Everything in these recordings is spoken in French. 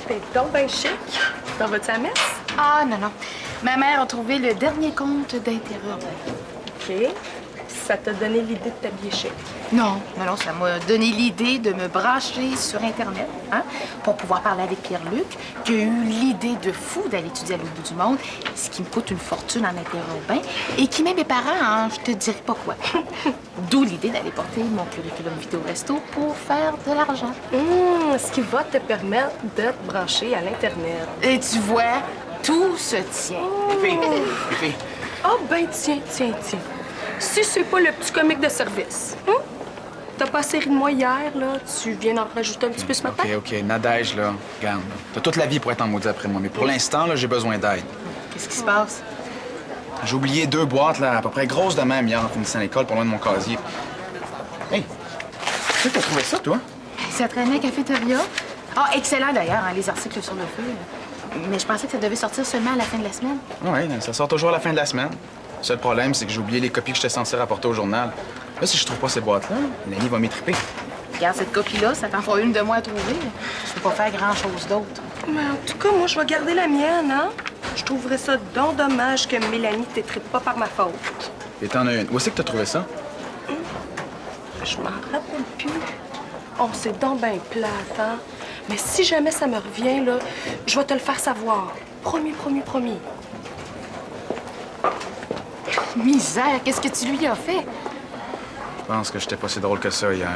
T'es donc bien chic. T'en vas-tu à la messe? Ah, non, non. Ma mère a trouvé le dernier compte d'intérêt urbain. OK. Ça t'a donné l'idée de t'habiller chic. Non, non, non, ça m'a donné l'idée de me brancher sur Internet, hein, pour pouvoir parler avec Pierre-Luc, qui a eu l'idée de fou d'aller étudier à l'autre bout du monde, ce qui me coûte une fortune en intérêt urbain, et qui met mes parents, hein, je te dirai pas quoi. D'où l'idée d'aller porter mon curriculum vidéo resto pour faire de l'argent. Ce qui va te permettre de te brancher à l'Internet. Et tu vois, tout se tient. Les filles. Oh, ben tiens. Si c'est pas le petit comique de service, hein? T'as pas assez ri de moi hier, là. Tu viens d'en rajouter un petit peu ce matin? OK. Nadège, là. Regarde. T'as toute la vie pour être en maudit après moi, mais pour l'instant, là, j'ai besoin d'aide. Qu'est-ce qui se passe? J'ai oublié 2 boîtes, là, à peu près grosses de même hier en finissant l'école, pas loin de mon casier. Hey! Tu t'as trouvé ça, toi? Ça traînait à cafétéria. Ah, excellent d'ailleurs, hein, les articles sur le feu. Mais je pensais que ça devait sortir seulement à la fin de la semaine. Oui, ça sort toujours à la fin de la semaine. Le seul problème, c'est que j'ai oublié les copies que j'étais censé rapporter au journal. Là, si je trouve pas ces boîtes-là, Mélanie va m'étriper. Regarde, cette copie-là, ça t'en fera une de moins à trouver. Je peux pas faire grand-chose d'autre. Mais en tout cas, moi, je vais garder la mienne, hein? Je trouverais ça donc dommage que Mélanie t'étripe pas par ma faute. Et t'en as une. Où est-ce que t'as trouvé ça? Je m'en rappelle plus. Oh, c'est donc bien plate, hein? Mais si jamais ça me revient, là, je vais te le faire savoir. Promis. Misère, qu'est-ce que tu lui as fait? Je pense que j'étais pas si drôle que ça hier.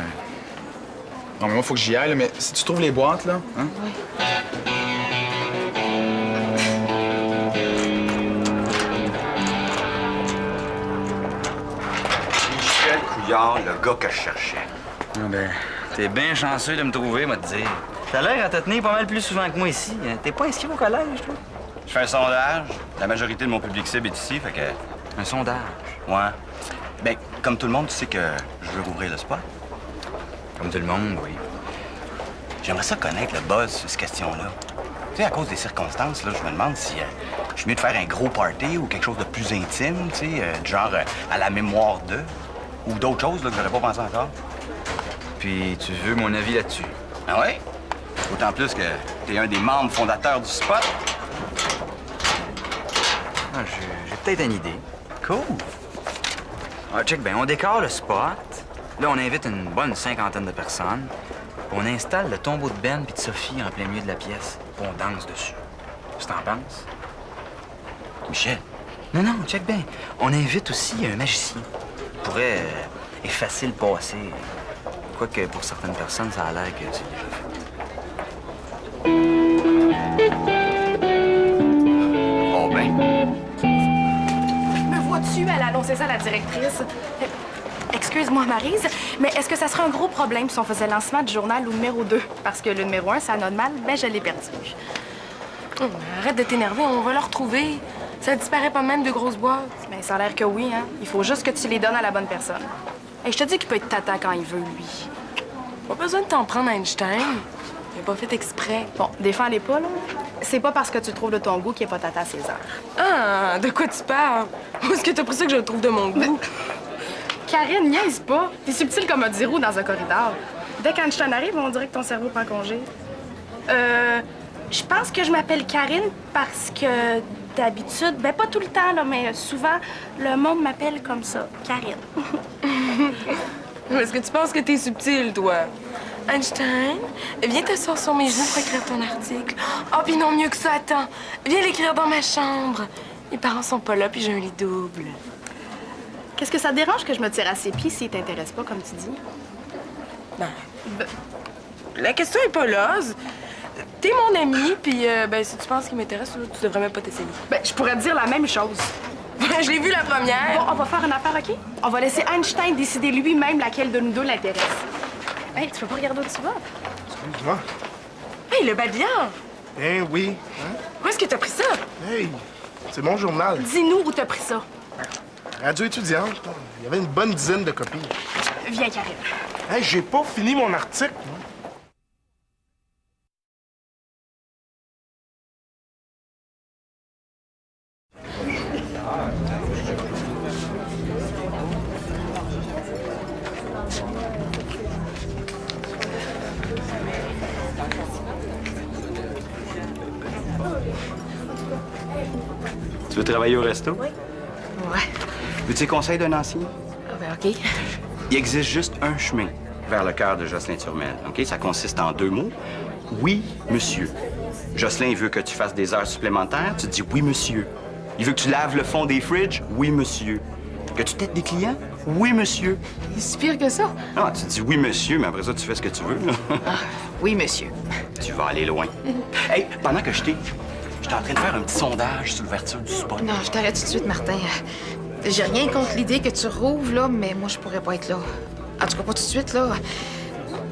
Non, mais moi, faut que j'y aille, là, mais si tu trouves les boîtes, là, hein? Oui. Michel Couillard, le gars que je cherchais. Ah ben, t'es bien chanceux de me trouver, moi, te dire. T'as l'air à te tenir pas mal plus souvent que moi ici. T'es pas inscrit au collège, toi? Je fais un sondage. La majorité de mon public cible est ici, fait que... Un sondage. Ouais. Ben, comme tout le monde, tu sais que je veux rouvrir le spot. Comme tout le monde, oui. J'aimerais ça connaître le buzz sur cette question-là. Tu sais, à cause des circonstances, là, je me demande si je suis mieux de faire un gros party ou quelque chose de plus intime, tu sais, du genre à la mémoire d'eux, ou d'autres choses là, que j'aurais pas pensé encore. Puis tu veux mon avis là-dessus? Ah ouais? D'autant plus que t'es un des membres fondateurs du spot. Ah, j'ai peut-être une idée. Cool. Ah, check bien, on décore le spot. Là, on invite une bonne 50aine de personnes. Puis on installe le tombeau de Ben puis de Sophie en plein milieu de la pièce. Puis on danse dessus. Qu'est-ce que t'en penses? Michel, Non, check bien. On invite aussi un magicien. Il pourrait effacer le passé. Quoique pour certaines personnes, ça a l'air que c'est déjà fait. bon ben, Me vois-tu? Elle a annoncé ça à la directrice. Excuse-moi, Maryse, mais est-ce que ça serait un gros problème si on faisait le lancement du journal au numéro 2? Parce que le numéro 1, ça note mal, ben je l'ai perdu. Arrête de t'énerver, on va le retrouver. Ça disparaît pas même de grosses boîtes. Ben, ça a l'air que oui, hein. Il faut juste que tu les donnes à la bonne personne. Et je te dis qu'il peut être tata quand il veut, lui. Pas besoin de t'en prendre à Einstein. Il a pas fait exprès. Bon, défends-les pas, là. C'est pas parce que tu trouves de ton goût qu'il n'y a pas tata César. Ah, de quoi tu parles? Où est-ce que t'as pris ça que je le trouve de mon goût? Karine, niaise pas. T'es subtile comme un 10 roues dans un corridor. Dès qu'Einstein arrive, on dirait que ton cerveau prend congé. Je pense que je m'appelle Karine parce que d'habitude, ben pas tout le temps, là, mais souvent, le monde m'appelle comme ça, Karine. Est-ce que tu penses que t'es subtil, toi? Einstein, viens t'asseoir sur mes genoux pour écrire ton article. Oh, puis non, mieux que ça, attends. Viens l'écrire dans ma chambre. Mes parents sont pas là, puis j'ai un lit double. Qu'est-ce que ça te dérange que je me tire à ses pieds s'il t'intéresse pas, comme tu dis? Ben, la question est pas là. T'es mon ami, puis ben, si tu penses qu'il m'intéresse, là, tu devrais même pas t'essayer. Ben, je pourrais te dire la même chose. Je l'ai vu la première. Bon, on va faire une affaire, OK? On va laisser Einstein décider lui-même laquelle de nous deux l'intéresse. Hey, tu peux pas regarder où tu vas? Excuse-moi. Hey, le babillard! Eh oui. Hein? Où est-ce que t'as pris ça? Hey, c'est mon journal. Dis-nous où t'as pris ça. Radio étudiante. Il y avait une bonne dizaine de copies. Viens, Karine. Hey, j'ai pas fini mon article. moi. Tu veux travailler au resto? Ouais. Veux-tu les conseils d'un ancien? Ah ben, OK. Il existe juste un chemin vers le cœur de Jocelyn Turmel, OK? Ça consiste en 2 mots. Oui, monsieur. Jocelyn veut que tu fasses des heures supplémentaires, tu dis oui, monsieur. Il veut que tu laves le fond des fridges, oui, monsieur. Que tu t'aides des clients, oui, monsieur. C'est pire que ça. Non, tu dis oui, monsieur, mais après ça, tu fais ce que tu veux, là. Oui, monsieur. Tu vas aller loin. Hey, pendant que j'étais en train de faire un petit sondage sur l'ouverture du spot. Non, je t'arrête tout de suite, Martin. J'ai rien contre l'idée que tu rouvres, là, mais moi, je pourrais pas être là. En tout cas, pas tout de suite, là.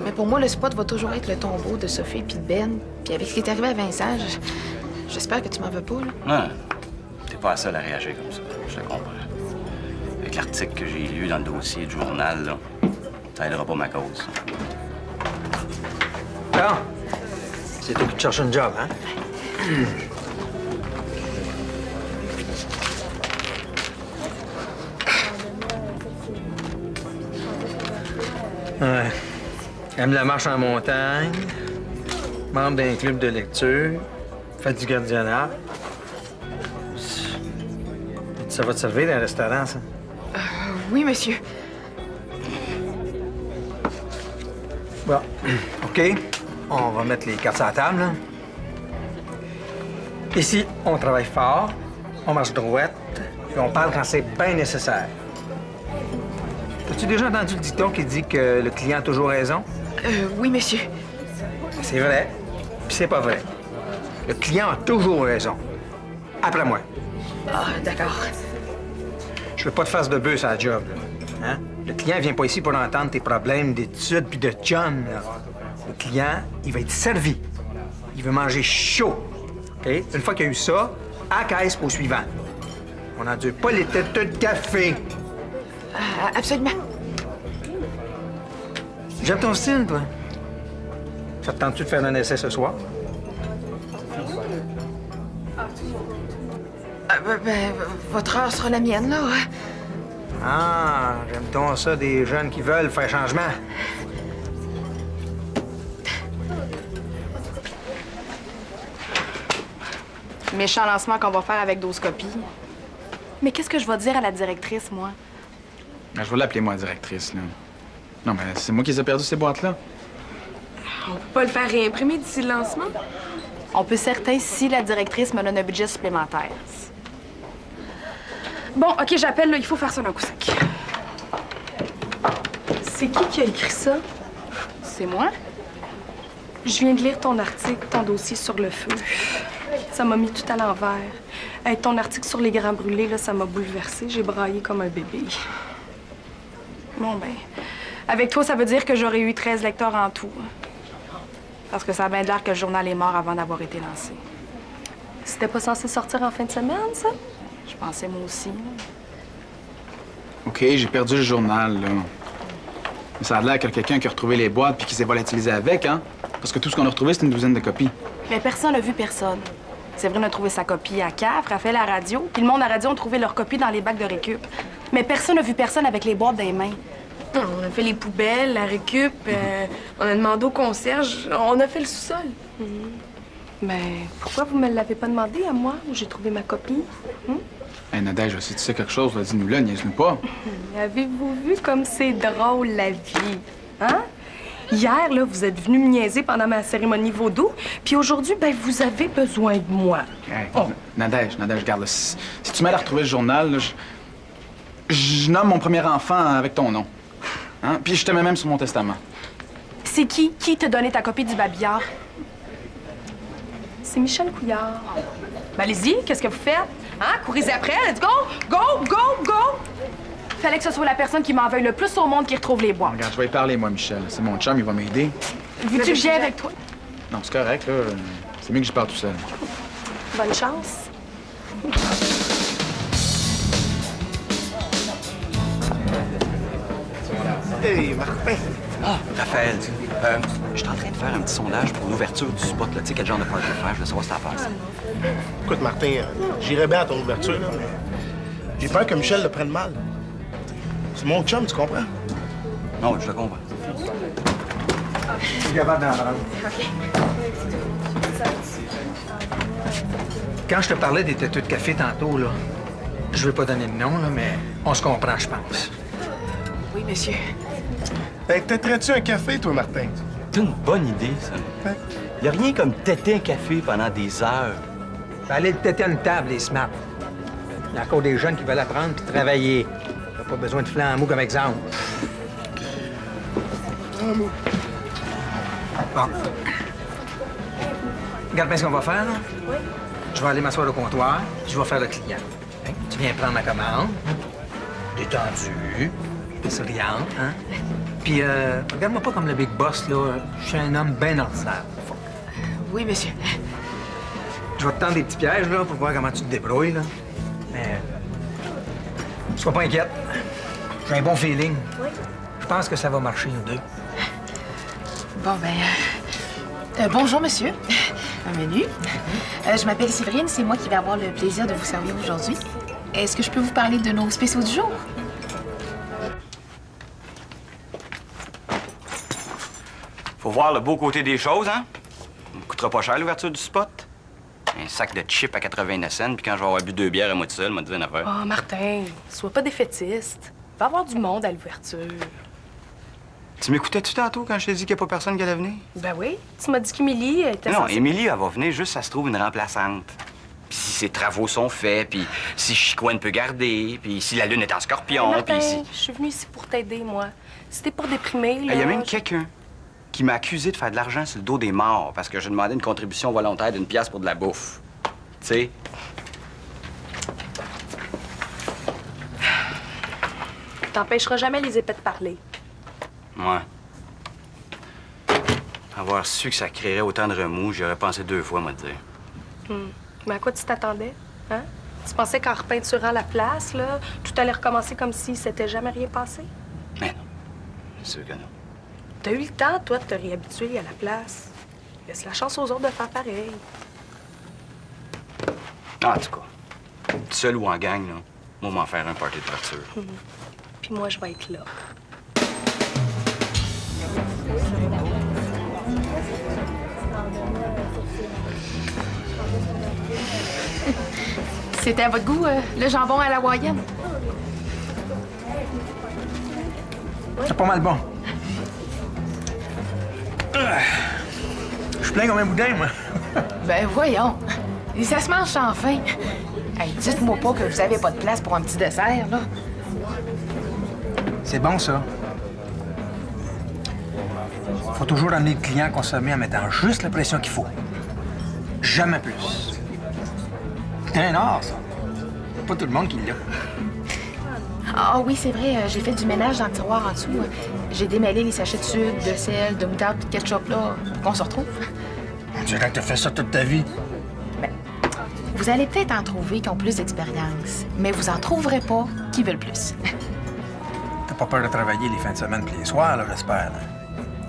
Mais pour moi, le spot va toujours être le tombeau de Sophie et de Ben. Puis avec ce qui est arrivé à Vincent, j'espère que tu m'en veux pas, là. Non, t'es pas la seule à réagir comme ça. Je te comprends. Avec l'article que j'ai lu dans le dossier du journal, là, ça aidera pas ma cause. Bon. C'est toi qui te cherches un job, hein? Ouais. Aime la marche en montagne, membre d'un club de lecture, fait du gardiennat. Ça va te servir dans un restaurant, ça? Oui, monsieur. Bon, OK. On va mettre les cartes sur la table, là. Ici, on travaille fort, on marche droite, puis on parle quand c'est bien nécessaire. As-tu déjà entendu le dicton qui dit que le client a toujours raison? Oui, monsieur. C'est vrai, puis c'est pas vrai. Le client a toujours raison. Après moi. Ah, d'accord. Je veux pas de face de bœuf à la job, là. Hein? Le client vient pas ici pour entendre tes problèmes d'études puis de John. Le client, il va être servi. Il veut manger chaud. OK? Une fois qu'il y a eu ça, à caisse pour le suivant. On n'endure pas les têtes de café. Absolument. J'aime ton style, toi. Ça te tente-tu de faire un essai ce soir? Votre heure sera la mienne, là. Ah, j'aime donc ça des jeunes qui veulent faire changement. Méchant lancement qu'on va faire avec 12 copies. Mais qu'est-ce que je vais dire à la directrice, moi? Ben, je vais l'appeler, moi, directrice, là. Non, mais c'est moi qui les ai perdu, ces boîtes-là. On peut pas le faire réimprimer d'ici le lancement? On peut certain si la directrice me donne un budget supplémentaire. Bon, OK, j'appelle, là. Il faut faire ça d'un coup sec. C'est qui a écrit ça? C'est moi? Je viens de lire ton article, ton dossier sur le feu. Ça m'a mis tout à l'envers. Hey, ton article sur les grands brûlés, là, ça m'a bouleversée. J'ai braillé comme un bébé. Bon, ben, avec toi, ça veut dire que j'aurais eu 13 lecteurs en tout. Parce que ça a bien l'air que le journal est mort avant d'avoir été lancé. C'était pas censé sortir en fin de semaine, ça? Je pensais moi aussi. OK, j'ai perdu le journal, là. Mais ça a l'air qu'il y a quelqu'un qui a retrouvé les boîtes puis qui s'est volatilisé avec, hein? Parce que tout ce qu'on a retrouvé, c'est une douzaine de copies. Mais personne n'a vu personne. Séverine a trouvé sa copie à cave, Raphaël à la radio, puis le monde à la radio ont trouvé leur copie dans les bacs de récup. Mais personne n'a vu personne avec les boîtes dans les mains. Non, on a fait les poubelles, la récup, on a demandé au concierge, on a fait le sous-sol. Mais pourquoi vous me l'avez pas demandé à moi, où j'ai trouvé ma copie? Hey, Nadège, si tu sais quelque chose, vas-y, dis-nous-le, niaise-nous pas. Avez-vous vu comme c'est drôle, la vie? Hein? Hier, là, vous êtes venu me niaiser pendant ma cérémonie vaudou, puis aujourd'hui, ben, vous avez besoin de moi. Hey, Nadège, regarde, là, si tu m'aides à retrouver le journal, là, je nomme mon premier enfant avec ton nom. Hein? Puis je te mets même sur mon testament. C'est qui? Qui t'a donné ta copie du babillard? C'est Michel Couillard. Ben, allez-y, qu'est-ce que vous faites? Hein? Courez après, let's go! Go, go, go! Fallait que ce soit la personne qui m'en veuille le plus au monde qui retrouve les boîtes. Regarde, je vais y parler, moi, Michel. C'est mon chum, il va m'aider. Veux-tu que j'y aille avec toi? Non, c'est correct, là. C'est mieux que je parle tout seul. Bonne chance. Hey, Martin! Ah, Raphaël, je suis en train de faire un petit sondage pour l'ouverture du spot, là. Tu sais, quel genre de party faire, je veux savoir si t'en penses. Écoute, Martin, j'irais bien à ton ouverture, là, mais j'ai peur que Michel le prenne mal. C'est mon chum, tu comprends? Non, je le comprends. Je suis capable d'en prendre. Quand je te parlais des têteux de café tantôt, là, je veux pas donner de nom, là, mais on se comprend, je pense. Oui, monsieur. Hey, t'aiderais-tu un café, toi, Martin? C'est une bonne idée, ça. Y a rien comme têter un café pendant des heures. Ben, aller le têter à une table, les smart. Il y a encore des jeunes qui veulent apprendre puis travailler. T'as pas besoin de flambeau comme exemple. Bon. Regarde bien ce qu'on va faire, là. Oui. Je vais aller m'asseoir au comptoir, je vais faire le client. Hein? Tu viens prendre ma commande, détendu, souriante, hein? Puis, regarde-moi pas comme le big boss, là. Je suis un homme bien ordinaire. Oui, monsieur. Je vais te tendre des petits pièges, là, pour voir comment tu te débrouilles, là. Mais, sois pas inquiète. J'ai un bon feeling. Oui. Je pense que ça va marcher, nous deux. Bon, ben... bonjour, monsieur. Un menu. Je m'appelle Séverine, c'est moi qui vais avoir le plaisir de vous servir aujourd'hui. Est-ce que je peux vous parler de nos spéciaux du jour? Faut voir le beau côté des choses, hein? Ça me coûtera pas cher l'ouverture du spot. Un sac de chips à 89 cents, puis quand je vais avoir bu 2 bières à moi tout seul, m'a dit une affaire. Oh, Martin, sois pas défaitiste. Il va y avoir du monde à l'ouverture. Tu m'écoutais-tu tantôt quand je t'ai dit qu'il n'y a pas personne qui allait venir? Ben oui, tu m'as dit qu'Émilie était Non, censée... Émilie, elle va venir juste si ça se trouve une remplaçante. Puis si ses travaux sont faits, puis si Chicoine peut garder, puis si la lune est en scorpion, Martin, puis si... je suis venue ici pour t'aider, moi. Si t'es pas déprimé, là... Il y a même quelqu'un qui m'a accusé de faire de l'argent sur le dos des morts parce que je demandais une contribution volontaire d'1 pièce pour de la bouffe. Tu sais? T'empêcheras jamais les épais de parler. Ouais. Avoir su que ça créerait autant de remous, j'y aurais pensé 2 fois, moi, te dire. Mais à quoi tu t'attendais, hein? Tu pensais qu'en repeinturant la place, là, tout allait recommencer comme si s'était jamais rien passé? Mais non. C'est sûr que non. T'as eu le temps, toi, de te réhabituer à la place. Laisse la chance aux autres de faire pareil. En tout cas, seul ou en gang, là, moi, m'en faire un party d'ouverture. Puis moi, je vais être là. C'était à votre goût, le jambon à la hawaïenne? C'est pas mal bon. Je suis plein comme un boudin, moi. Ben voyons. Et ça se mange sans faim. Hey, dites-moi pas que vous avez pas de place pour un petit dessert, là. C'est bon, ça. Faut toujours amener le client consommer en mettant juste la pression qu'il faut. Jamais plus. C'est un art, ça. C'est pas tout le monde qui l'a. Ah oui, c'est vrai, j'ai fait du ménage dans le tiroir en dessous. J'ai démêlé les sachets de sucre, de sel, de moutarde et de ketchup, là, pour qu'on se retrouve. On dirait que t'as fait ça toute ta vie. Ben, vous allez peut-être en trouver qui ont plus d'expérience, mais vous en trouverez pas qui veulent plus. T'as pas peur de travailler les fins de semaine puis les soirs, là, j'espère. Là.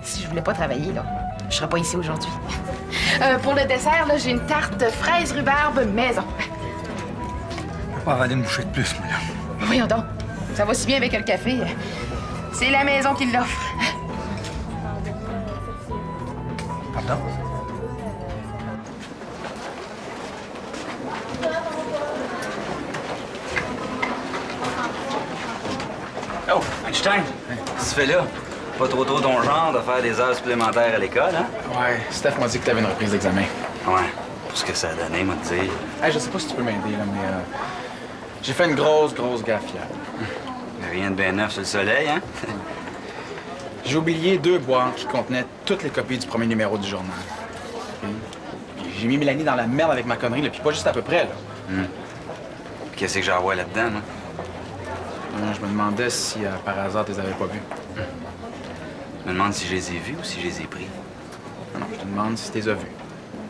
Si je voulais pas travailler, là, je serais pas ici aujourd'hui. Pour le dessert, là, j'ai une tarte fraise rhubarbe maison. Je vais pas avaler une bouchée de plus, moi, là. Voyons donc, ça va si bien avec le café. C'est la maison qui l'offre. Pardon? Oh, Einstein, qu'est-ce que tu fais là? Pas trop ton genre de faire des heures supplémentaires à l'école, hein? Ouais, Steph m'a dit que t'avais une reprise d'examen. Ouais, pour ce que ça a donné, moi, te dire. Hey, je sais pas si tu peux m'aider, là, mais j'ai fait une grosse gaffe hier. Rien de bien neuf sur le soleil, hein? J'ai oublié 2 boîtes qui contenaient toutes les copies du premier numéro du journal. OK? Puis j'ai mis Mélanie dans la merde avec ma connerie, là, puis pas juste à peu près, là. Qu'est-ce que j'envoie là-dedans, moi? Je me demandais si, par hasard, tu les avais pas vus. Je me demande si je les ai vus ou si je les ai pris. Non, je te demande si tu les as vus.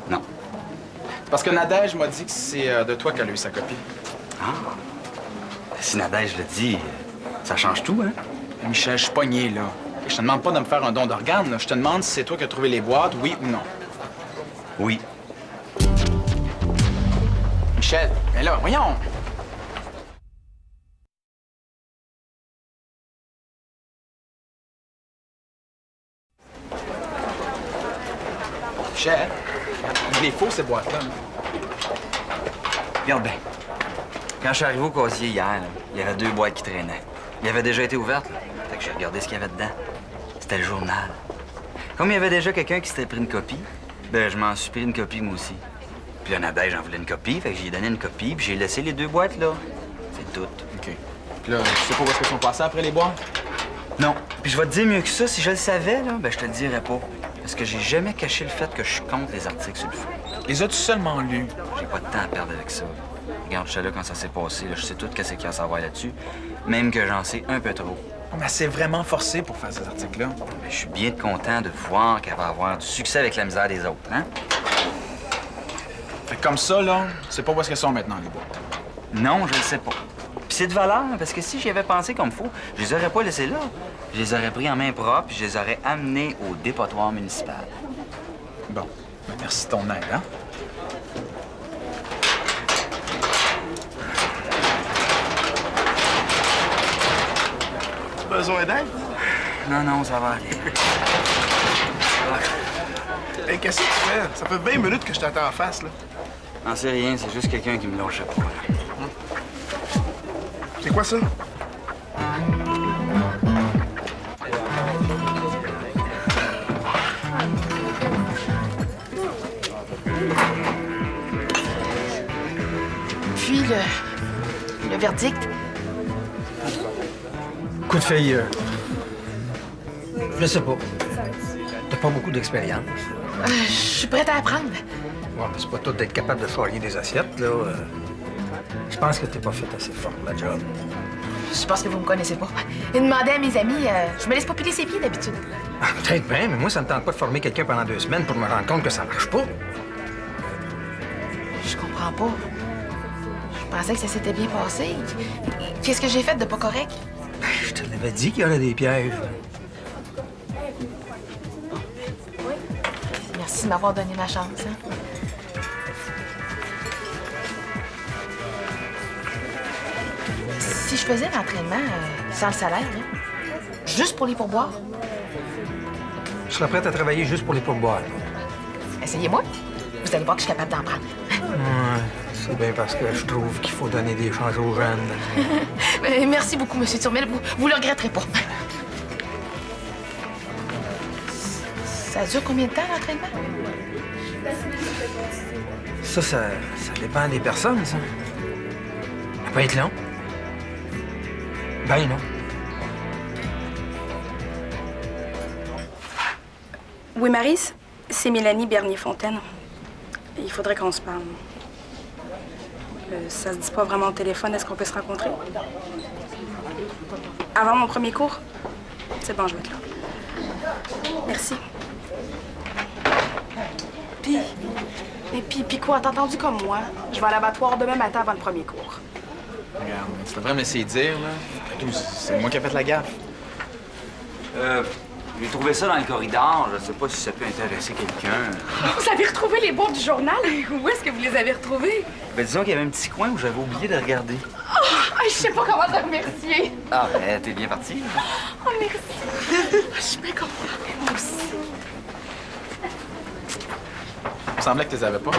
Non. C'est parce que Nadège m'a dit que c'est de toi qu'elle a eu sa copie. Ah! Si Nadège le dit, ça change tout, hein? Michel, je suis pogné, là. Et je te demande pas de me faire un don d'organes, là. Je te demande si c'est toi qui as trouvé les boîtes, oui ou non. Oui. Michel, mais là, voyons! Michel, Je les fous, ces boîtes-là. là. Regarde bien. Quand je suis arrivé au casier hier, là, il y avait 2 boîtes qui traînaient. Il avait déjà été ouverte, là. Fait que j'ai regardé ce qu'il y avait dedans. C'était le journal. Comme il y avait déjà quelqu'un qui s'était pris une copie, ben je m'en suis pris une copie moi aussi. Puis Annabelle, j'en voulais une copie, fait que j'ai donné une copie, puis j'ai laissé les 2 boîtes là. C'est tout. OK. Puis là, tu sais pas où est-ce qu'elles sont passées après les boîtes? Non. Puis je vais te dire mieux que ça, si je le savais, là, ben je te le dirais pas. Parce que j'ai jamais caché le fait que je suis contre les articles sur le feu. Les as-tu seulement lus? J'ai pas de temps à perdre avec ça. Regarde, je suis là quand ça s'est passé, là, je sais tout qu'est-ce qu'il y a à savoir là-dessus. Même que j'en sais un peu trop. Mais c'est vraiment forcé pour faire ces articles-là. Mais je suis bien content de voir qu'elle va avoir du succès avec la misère des autres, hein? Fait que comme ça, là, tu sais pas où est-ce qu'elles sont maintenant, les boîtes. Non, je le sais pas. Puis c'est de valeur, parce que si j'y avais pensé comme faut, je les aurais pas laissés là. Je les aurais pris en main propre, puis je les aurais amenés au dépotoir municipal. Bon. Ben, merci de ton aide, hein? Besoin d'aide? Non, non, ça va aller. Hey, qu'est-ce que tu fais? Ça fait 20 minutes que je t'attends en face, là. Non, c'est rien, c'est juste quelqu'un qui me lâchait pas, là. C'est quoi ça? Puis le verdict, Coup de fille, je sais pas. T'as pas beaucoup d'expérience. je suis prête à apprendre. Ouais, mais c'est pas tout d'être capable de charrier des assiettes, là. Je pense que t'es pas fait assez fort pour la job. Je pense que vous me connaissez pas. Et demander à mes amis, je me laisse pas piler ses pieds d'habitude. Ah, peut-être bien, mais moi, ça me tente pas de former quelqu'un pendant 2 semaines pour me rendre compte que ça marche pas. Je comprends pas. Je pensais que ça s'était bien passé. Qu'est-ce que j'ai fait de pas correct? Ben, je te l'avais dit qu'il y aurait des pièges. Merci de m'avoir donné ma chance. Hein? Si je faisais l'entraînement sans le salaire, là, juste pour les pourboires, Je serais prête à travailler juste pour les pourboires. essayez-moi. Vous allez voir que je suis capable d'en prendre. Ouais, c'est bien parce que je trouve qu'il faut donner des chances aux jeunes. Merci beaucoup, M. Turmel. Vous le regretterez pas. Ça dure combien de temps, l'entraînement? Ça dépend des personnes, ça. Ça peut être long. Ben non. Oui, Maryse, c'est Mélanie Bernier-Fontaine. Il faudrait qu'on se parle. Ça se dit pas vraiment au téléphone. Est-ce qu'on peut se rencontrer? Avant mon premier cours? C'est bon, je vais être là. Merci. Puis quoi? T'as entendu comme moi? Je vais à l'abattoir demain matin avant le premier cours. Regarde, tu devrais me laisser dire, là. Après tout, c'est moi qui ai fait la gaffe. J'ai trouvé ça dans le corridor. Je sais pas si ça peut intéresser quelqu'un. Vous avez retrouvé les boîtes du journal? Où est-ce que vous les avez retrouvées? Ben, disons qu'il y avait un petit coin où j'avais oublié de regarder. Je sais pas comment te remercier. Ah, ben, t'es bien parti. Oh, merci. Je suis bien contente. Moi aussi. Il me semblait que tu les avais pas.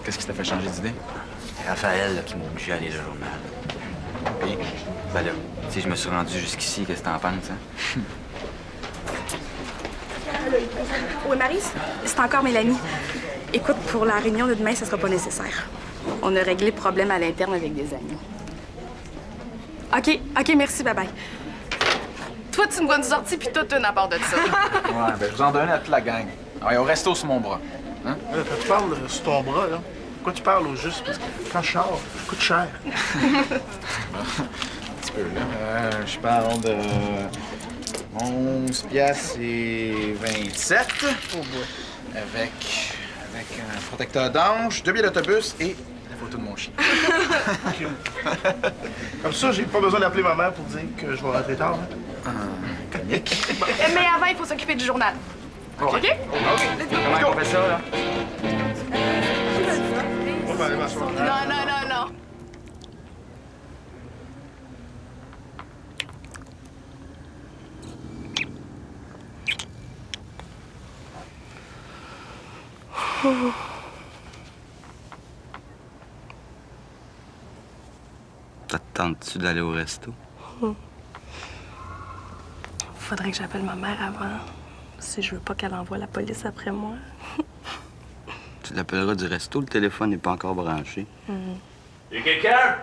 Qu'est-ce qui t'a fait changer d'idée? C'est Raphaël là, qui m'a obligé à aller le journal. Puis, Ben là, tu sais, je me suis rendu jusqu'ici. Qu'est-ce que t'en penses, hein? Oui, Maryse, c'est encore Mélanie. Écoute, pour la réunion de demain, ça sera pas nécessaire. On a réglé le problème à l'interne avec des amis. OK, merci, bye-bye. Toi, tu me vois une sortie, puis toi, tu as une à part de ça. ouais, ben, je vous en donne à toute la gang. Ouais, au resto sur mon bras. Hein? Quand tu parles sur ton bras, là, pourquoi tu parles au juste? Parce que quand je sors, ça coûte cher. Un petit peu, là. Je parle de 11 piastres et 27. Oh boy. Avec un protecteur d'ange, 2 billets d'autobus et la photo de mon chien. Comme ça, j'ai pas besoin d'appeler ma mère pour dire que je vais rentrer tard. Hein? Comique. Mais avant, il faut s'occuper du journal. OK? Comment on fait ça, là? On va aller m'asseoir. Non. tentes-tu d'aller au resto? Faudrait que j'appelle ma mère avant, si je veux pas qu'elle envoie la police après moi. Tu l'appelleras du resto, le téléphone n'est pas encore branché. Y'a quelqu'un?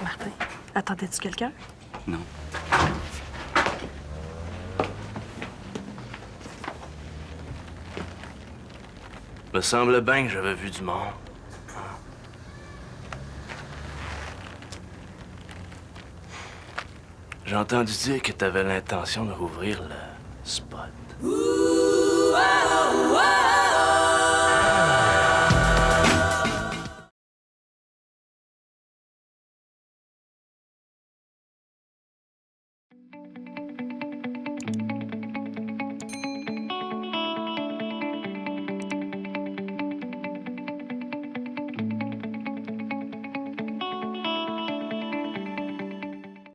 Martin, attendais-tu quelqu'un? Non. Me semble bien que j'avais vu du monde. J'ai entendu dire que t'avais l'intention de rouvrir le spot. Ooh, oh, oh.